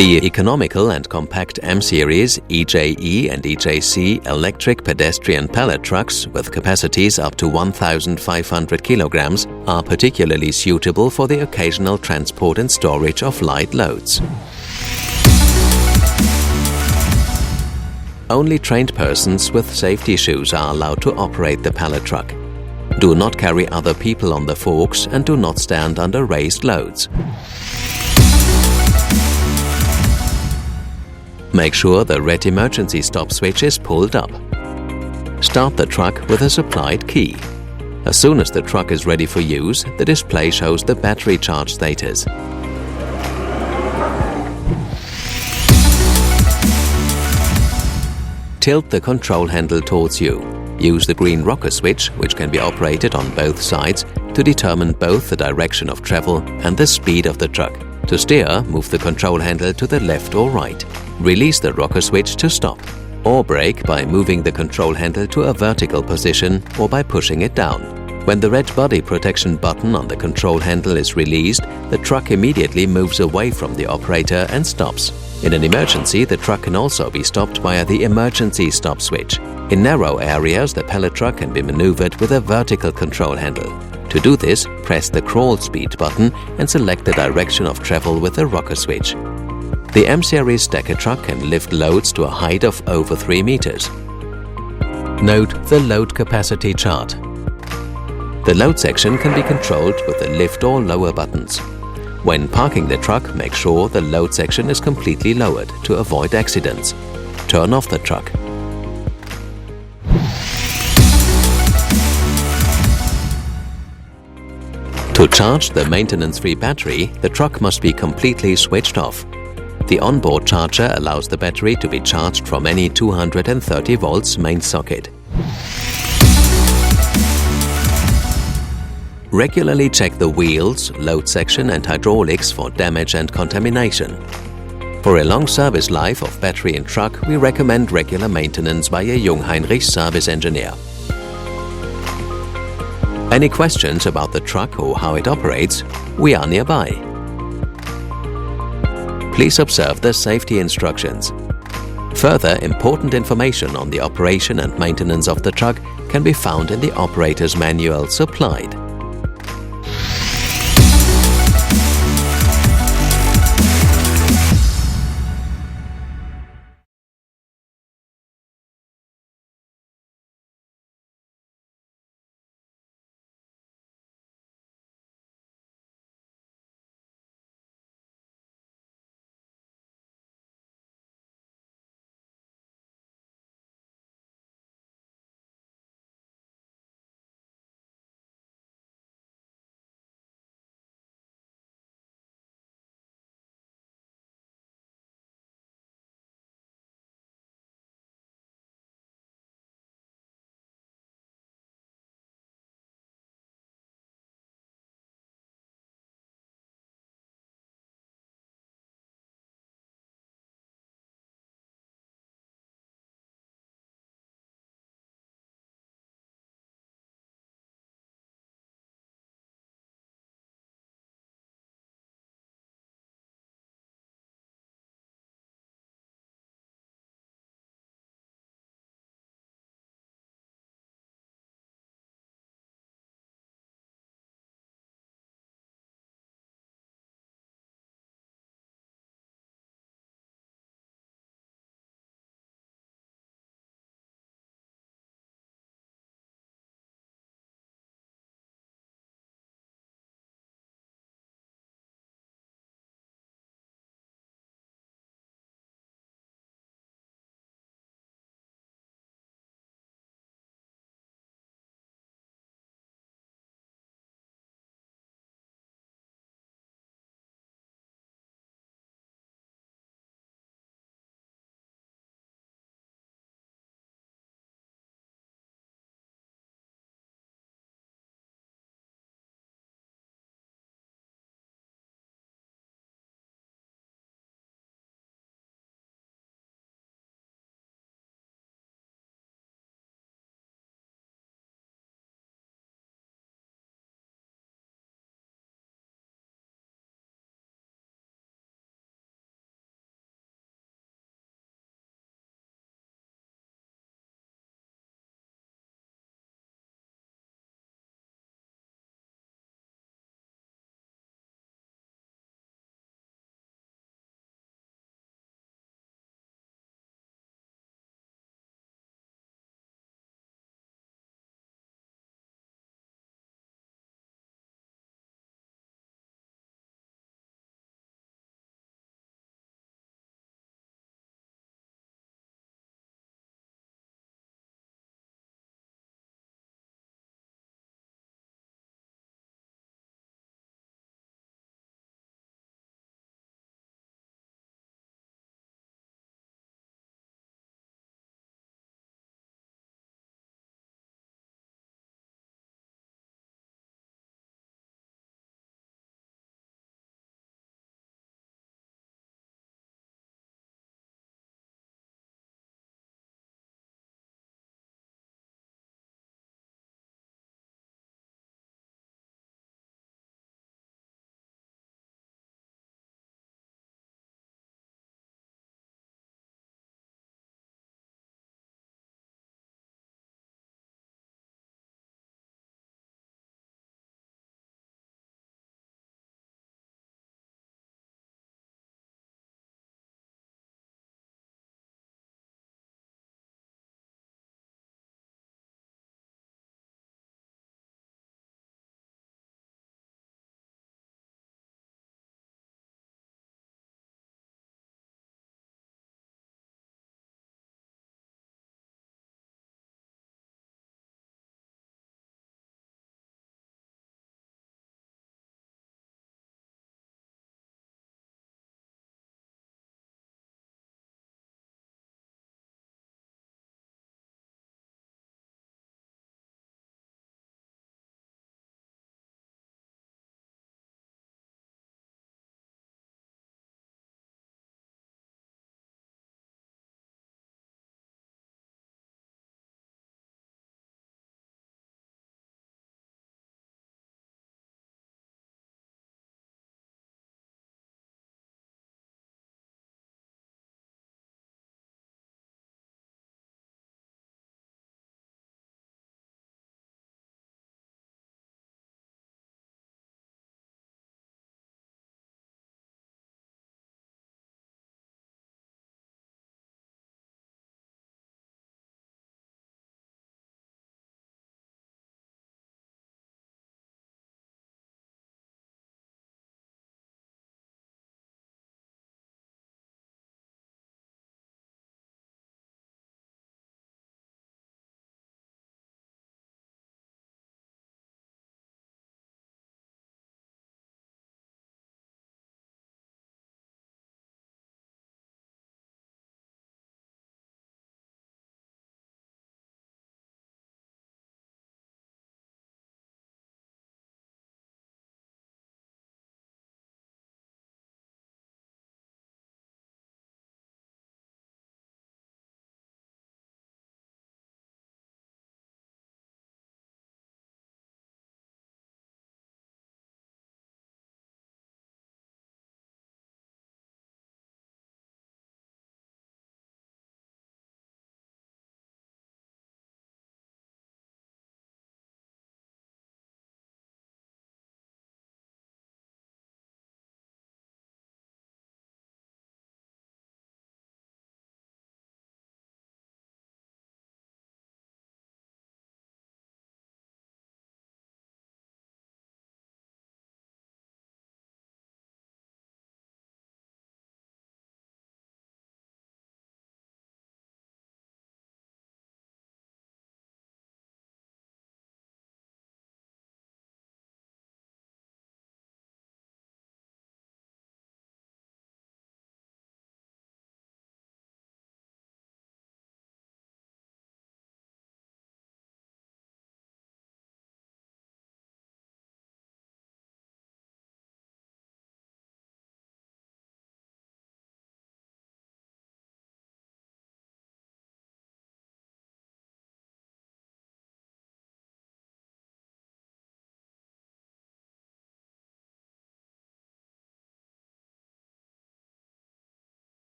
The economical and compact M-Series EJE and EJC electric pedestrian pallet trucks with capacities up to 1,500 kilograms are particularly suitable for the occasional transport and storage of light loads. Only trained persons with safety shoes are allowed to operate the pallet truck. Do not carry other people on the forks and do not stand under raised loads. Make sure the red emergency stop switch is pulled up. Start the truck with a supplied key. As soon as the truck is ready for use, the display shows the battery charge status. Tilt the control handle towards you. Use the green rocker switch, which can be operated on both sides, to determine both the direction of travel and the speed of the truck. To steer, move the control handle to the left or right. Release the rocker switch to stop. Or brake by moving the control handle to a vertical position or by pushing it down. When the red body protection button on the control handle is released, the truck immediately moves away from the operator and stops. In an emergency, the truck can also be stopped via the emergency stop switch. In narrow areas, the pallet truck can be maneuvered with a vertical control handle. To do this, press the crawl speed button and select the direction of travel with the rocker switch. The M-Series stacker truck can lift loads to a height of over 3 meters. Note the load capacity chart. The load section can be controlled with the lift or lower buttons. When parking the truck, make sure the load section is completely lowered to avoid accidents. Turn off the truck. To charge the maintenance-free battery, the truck must be completely switched off. The onboard charger allows the battery to be charged from any 230 volts main socket. Regularly check the wheels, load section and hydraulics for damage and contamination. For a long service life of battery and truck, we recommend regular maintenance by a Jungheinrich service engineer. Any questions about the truck or how it operates? We are nearby. Please observe the safety instructions. Further important information on the operation and maintenance of the truck can be found in the operator's manual supplied.